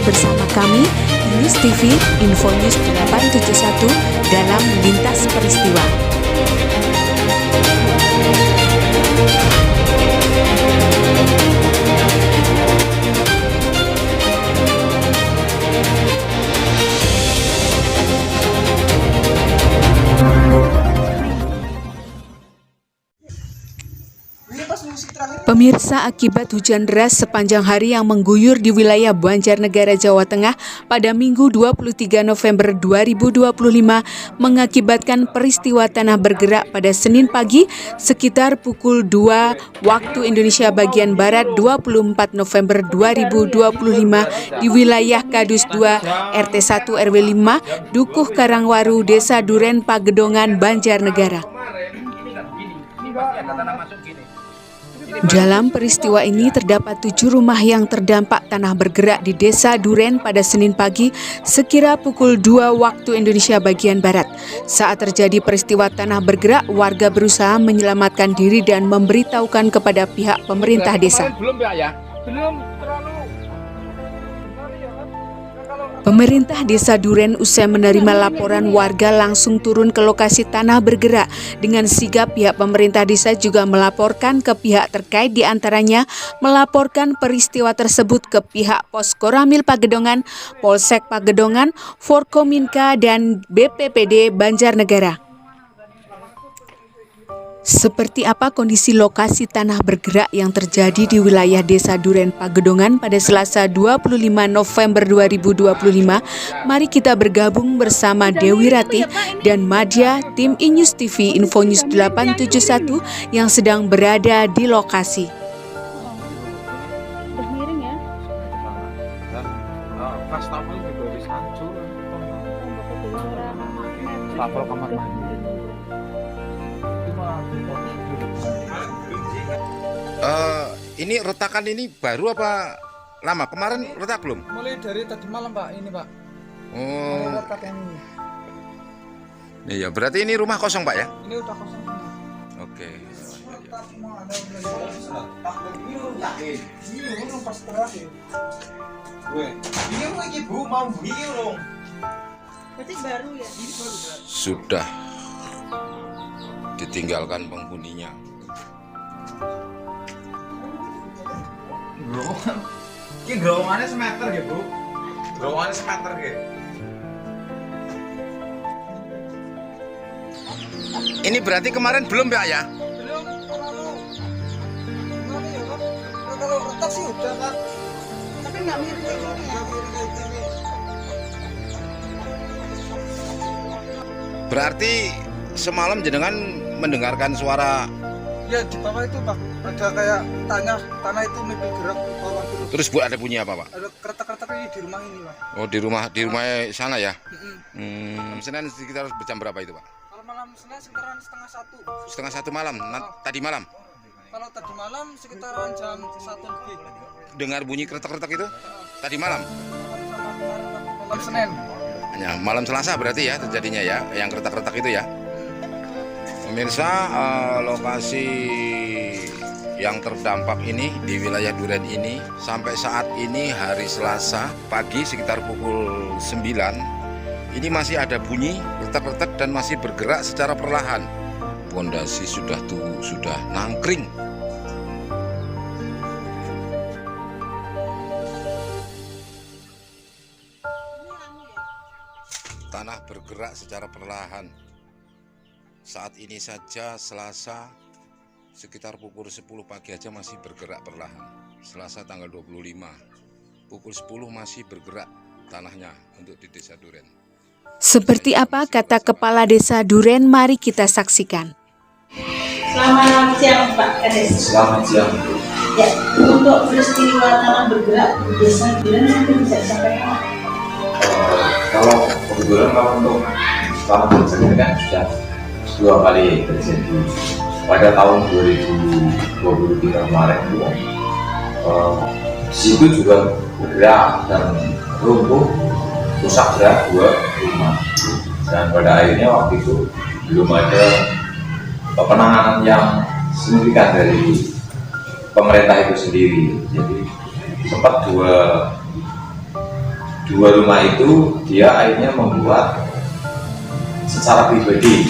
bersama kami News TV Info News 871 dalam Lintas Peristiwa. Pemirsa, akibat hujan deras sepanjang hari yang mengguyur di wilayah Banjarnegara, Jawa Tengah pada Minggu 23 November 2025 mengakibatkan peristiwa tanah bergerak pada Senin pagi sekitar pukul 2 waktu Indonesia bagian Barat 24 November 2025 di wilayah Kadus 2 RT 1 RW 5 Dukuh Karangwaru, Desa Duren, Pagedongan, Banjarnegara. Dalam peristiwa ini terdapat 7 rumah yang terdampak tanah bergerak di Desa Duren pada Senin pagi sekira pukul 2 waktu Indonesia bagian Barat. Saat terjadi peristiwa tanah bergerak, warga berusaha menyelamatkan diri dan memberitahukan kepada pihak pemerintah desa. Pemerintah Desa Duren usai menerima laporan warga langsung turun ke lokasi tanah bergerak. Dengan sigap pihak pemerintah desa juga melaporkan ke pihak terkait, diantaranya melaporkan peristiwa tersebut ke pihak Pos Koramil Pagedongan, Polsek Pagedongan, Forkominka, dan BPPD Banjarnegara. Seperti apa kondisi lokasi tanah bergerak yang terjadi di wilayah Desa Duren Pagedongan pada Selasa 25 November 2025? Mari kita bergabung bersama Dewi Ratih dan Madya, tim News TV Info News 871 yang sedang berada di lokasi. Ini retakan ini baru apa lama? Kemarin retak belum? Mulai dari tadi malam, Pak. Ini, Pak. Oh. Retak yang ini. Iya, berarti ini rumah kosong, Pak ya? Ini udah kosong. Oke. Sudah ditinggalkan penghuninya. Ini gerowongannya semeter ya, Bu. Gerowongannya semeter ya. Ini berarti kemarin belum, Pak ya? Belum, kalau retak sih udah, Pak. Tapi nggak mirip kayak gini ya. Berarti semalam jenengan mendengarkan suara. Ya, di bawah itu, Pak. Ada kayak tanah itu mirip gerak ke bawah dulu. Terus Bu, ada bunyi apa, Pak? Ada keretak-keretak ini di rumah ini, Pak. Oh, di rumah sana ya? Senin sekitar jam berapa itu, Pak? Kalau malam Senin sekitaran setengah 1. Setengah 1 malam, tadi malam? Kalau tadi malam sekitaran jam 1 lebih. Dengar bunyi keretak-keretak itu? Tadi malam? Malam Senin. Hanya malam Selasa berarti ya terjadinya ya, yang keretak-keretak itu ya? Pemirsa, lokasi yang terdampak ini di wilayah Duren ini sampai saat ini hari Selasa pagi sekitar pukul 9 ini masih ada bunyi retak-retak dan masih bergerak secara perlahan. Pondasi sudah nangkring. Tanah bergerak secara perlahan. Saat ini saja Selasa sekitar pukul 10 pagi aja masih bergerak perlahan. Selasa tanggal 25 pukul 10 masih bergerak tanahnya untuk di Desa Duren. Seperti apa kata Kepala Desa Duren? Mari kita saksikan. Selamat siang, Pak Kades. Selamat siang. Ya, untuk peristiwa tanah bergerak di Desa Duren nanti bisa disampaikan. Kalau kebetulan untuk tanah bergerak kan sudah 2 kali terjadi pada tahun 2023 kemarin itu. Situ juga bergerak dan runtuh, rusak berat 2 rumah. Dan pada akhirnya waktu itu belum ada penanganan yang signifikan dari pemerintah itu sendiri. Jadi sempat 2 dua rumah itu dia akhirnya membuat secara pribadi,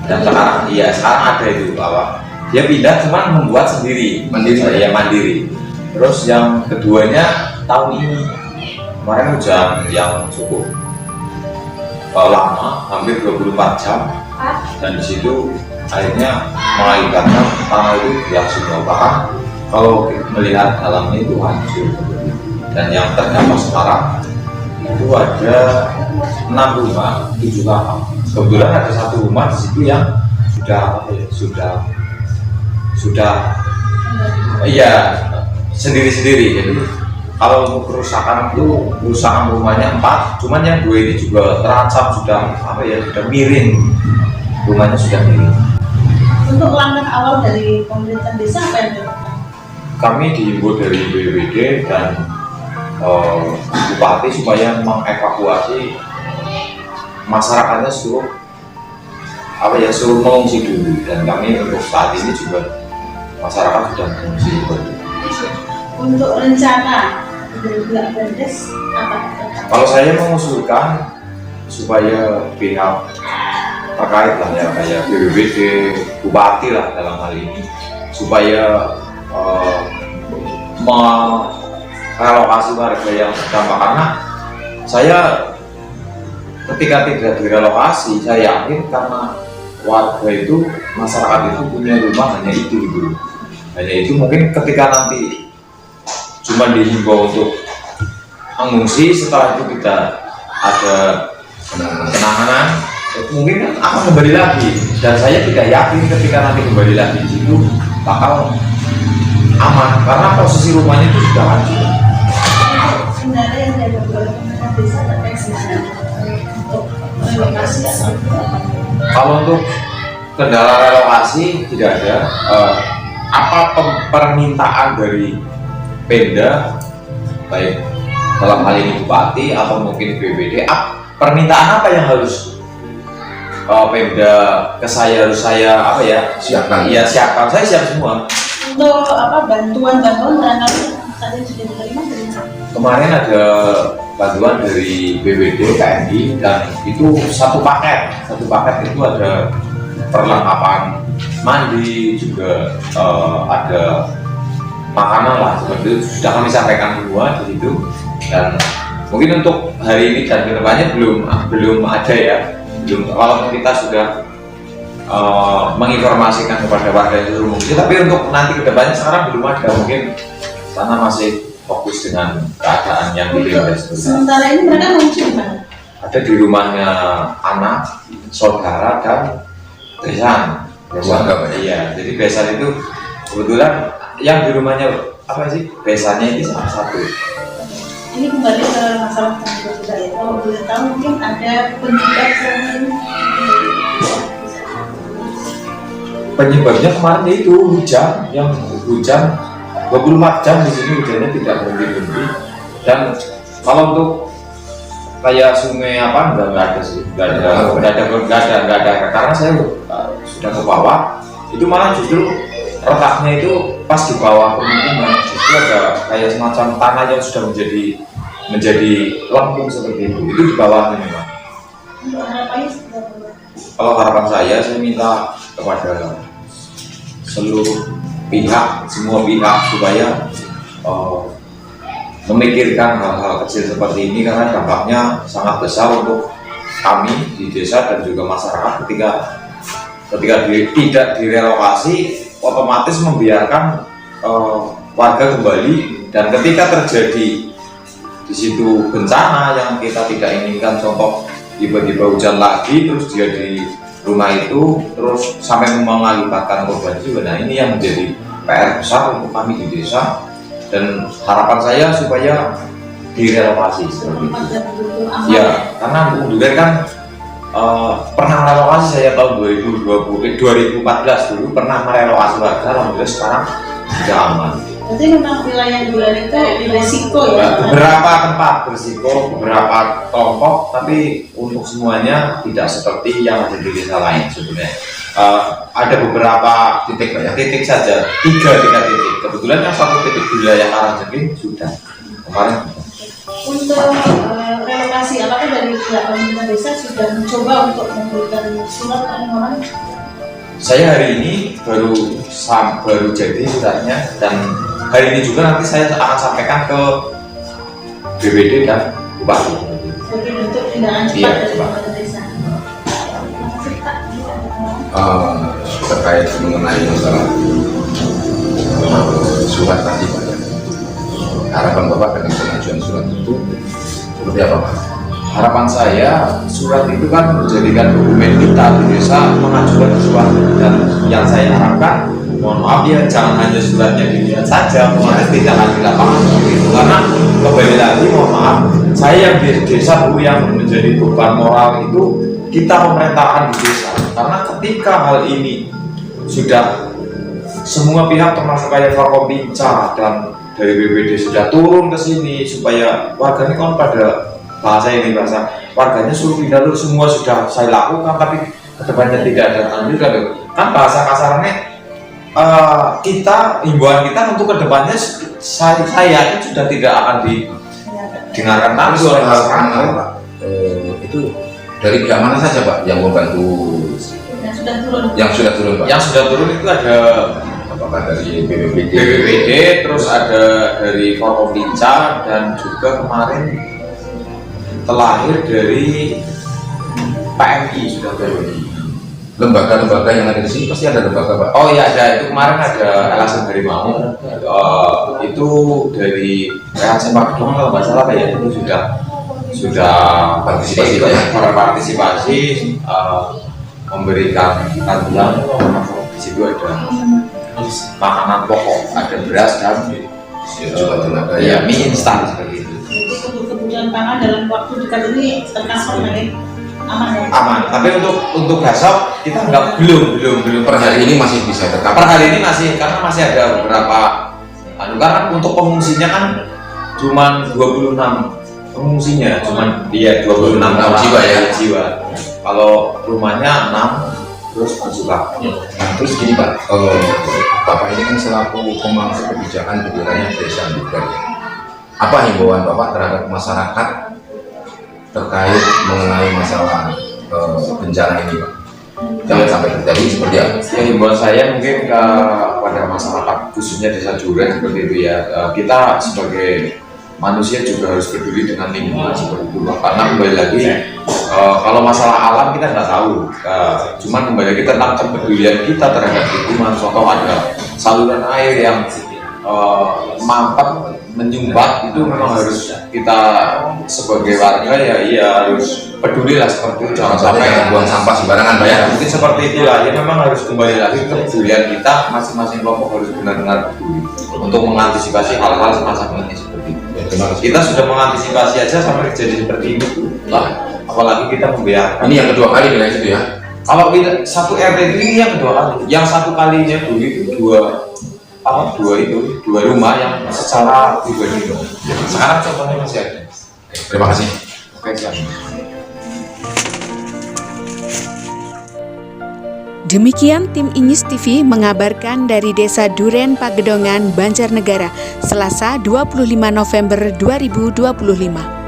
dan sekarang ada itu bahwa dia pindah cuman membuat sendiri, mandiri. Terus yang keduanya tahun ini kemarin hujan yang cukup lama, hampir 24 jam, dan di situ akhirnya mengakibatkan tanah itu langsung bahkan kalau melihat dalamnya itu hancur. Dan yang terdampak sekarang itu ada 6 rumah, 7 kakak. Kebetulan ada satu rumah di situ yang sudah sendiri-sendiri. Jadi kalau untuk kerusakan rumahnya 4, cuman yang 2 ini juga terancam sudah miring, rumahnya sudah miring. Untuk langkah awal dari pemerintah desa apa yang dilakukan? Kami dihimbau dari BPBD dan Bupati supaya mengevakuasi masyarakatnya suruh mengungsi dulu, dan kami untuk saat ini juga masyarakat sudah mengungsi. Untuk rencana dari pihak Pemdes apa? Kalau saya mengusulkan supaya pihak terkait lah ya, kayak BPBD, Bupati lah dalam hal ini, supaya relokasi warga yang terdampak, karena saya ketika tidak direlokasi, saya yakin karena warga itu, masyarakat itu punya rumah hanya itu mungkin ketika nanti cuma dihimbau untuk mengungsi, setelah itu tidak ada penanganan, mungkin akan kembali lagi, dan saya tidak yakin ketika nanti kembali lagi di situ bakal aman karena posisi rumahnya itu sudah hancur. Kendala yang dihadapi oleh pemerintah desa terkait dengan untuk relokasi atau apa? Kalau untuk kendala relokasi tidak ada. Apa permintaan dari Pemda, baik dalam hal ini Bupati atau mungkin BPBD, permintaan apa yang harus Pemda ke saya, harus saya siapkan? Iya, siapkan, saya siap semua. Untuk bantuan barangkali tadi sudah diterima dari mana? Kemarin ada bantuan dari BPD, KMI, dan itu satu paket itu ada perlengkapan mandi, juga ada makanan lah, seperti itu sudah kami sampaikan semua di situ. Dan mungkin untuk hari ini dan kedepannya belum ada ya, kalau kita sudah menginformasikan kepada warga itu mungkin, tapi untuk nanti kedepannya sekarang belum ada, mungkin karena masih fokus dengan keadaan yang di desa. Sementara ini mereka mengungsi di mana? Ada di rumahnya anak, saudara, dan besan. Iya, jadi besan itu kebetulan yang di rumahnya besannya ini salah satu. Ini kembali ke masalah tenaga juga ya. Kalau boleh tahu mungkin ada penyebabnya kemarin itu hujan 24 jam di sini, hujannya tidak berhenti. Dan kalau untuk kayak sungai nggak ada sih, nggak ada karena saya sudah ke bawah, itu malah justru letaknya itu pas di bawah permukiman, justru ada kayak semacam tanah yang sudah menjadi lempung seperti itu di bawahnya memang. Untuk harapannya seperti apa? Kalau harapan saya minta kepada semua pihak supaya memikirkan hal-hal kecil seperti ini, karena dampaknya sangat besar untuk kami di desa dan juga masyarakat ketika tidak direlokasi, otomatis membiarkan warga kembali, dan ketika terjadi di situ bencana yang kita tidak inginkan, contoh tiba-tiba hujan lagi terus dia di rumah itu terus sampai mengakibatkan korban jiwa. Nah, ini yang menjadi PR besar untuk kami di desa, dan harapan saya supaya direlokasi seperti itu. Ya, karena juga kan pernah relokasi saya tahun 2014 dulu pernah merelokasi warga, alhamdulillah sekarang sudah aman. Berarti memang wilayah Duren itu beresiko ya? Beberapa tempat berisiko, beberapa kelompok, tapi untuk semuanya tidak seperti yang ada di desa lain sebenarnya. Ada beberapa titik saja, tiga titik. Kebetulan yang satu titik di wilayah Karangjengking sudah kemarin. Untuk relokasi, apakah dari pihak pemerintah desa sudah mencoba untuk memberikan surat permohonan? Saya hari ini baru jadi suratnya, dan hari ini juga nanti saya akan sampaikan ke BPD dan Bupati. Sebagai bentuk tindakan cepat Iya, dari cepat. pemerintah desa. Terkait mengenai masalah surat tadi Pak, ya. Harapan Bapak dengan pengajuan surat itu seperti apa Pak? Harapan saya, surat itu kan menjadikan dokumen kita di desa mengajukan sesuatu, dan yang saya harapkan, mohon maaf ya, jangan hanya suratnya dilihat saja, otomatis tidak akan di lapangan gitu. Karena kembali lagi, mohon maaf, saya yang di desa Bu, yang menjadi beban moral itu kita pemerintahan di desa. Karena ketika hal ini sudah semua pihak termasuk kayak Forkompinca dan dari BPD sudah turun ke sini supaya warganya kan pada bahasa warganya suruh pindah dulu, semua sudah saya lakukan, tapi kedepannya tidak ada lanjut kan bahasa kasarnya. Himbauan kita untuk kedepannya saya yakin sudah tidak akan didengarkan lagi oleh masyarakat. Itu dari pihak mana saja Pak yang membantu? Yang sudah turun. Yang sudah turun Pak? Yang sudah turun itu ada Apakah dari BPBD? BPBD, terus ada dari Forkompinca, dan juga kemarin terlahir dari PMI sudah turun. Lembaga-lembaga yang ada di sini pasti ada lembaga Pak? Oh iya, ada, itu kemarin ada LSM Harimau, itu dari Sepak Gedong kalau nggak salah ya, itu sudah Partisipasi, Pak, ya? partisipasi, memberikan bantuan. Di situ ada makanan pokok, ada beras dan juga tenaga ya mie instan seperti itu. Jadi untuk kebutuhan pangan dalam waktu dekat ini tercover ya? Aman ya? Aman, tapi untuk besok kita belum Per hari ini masih bisa tercover? per hari ini masih, karena masih ada beberapa karena untuk pengungsinya kan cuma 26 pengungsinya, cuman dia 26 jiwa ya? Jiwa. Kalau rumahnya 6 terus bersuka. Nah, terus gini Pak, Bapak ini kan selaku pemangku kebijakan di wilayah desa juga ya. Apa himbauan Bapak terhadap masyarakat terkait mengenai masalah bencana ini Pak? Jangan sampai terjadi seperti apa? Ya, himbauan saya mungkin kepada masyarakat khususnya desa Duren seperti itu ya. Kita sebagai manusia juga harus peduli dengan lingkungan seperti itu, karena kembali lagi kalau masalah alam kita nggak tahu, cuman kembali lagi tentang kepedulian kita terhadap lingkungan. Contoh ada saluran air yang mampet menyumbat, itu memang harus kita sebagai warga ya harus peduli lah seperti itu, jangan sampai buang sampah sembarangan Pak ya? mungkin seperti itulah ya. Memang harus kembali lagi kepedulian kita, masing-masing kelompok harus benar-benar peduli untuk mengantisipasi hal-hal semacam ini seperti itu. Kita sudah mengantisipasi aja sampai terjadi seperti itu lah, apalagi kita membiarkan. Ini yang kedua kali wilayah itu ya? Kalau satu RT itu ini yang kedua kali, yang satu kalinya dulu itu dua rumah yang secara pribadi. Sekarang contohnya masih ada. Terima kasih. Oke, siap. Demikian tim Inyis TV mengabarkan dari Desa Duren Pagedongan, Banjarnegara, Selasa 25 November 2025.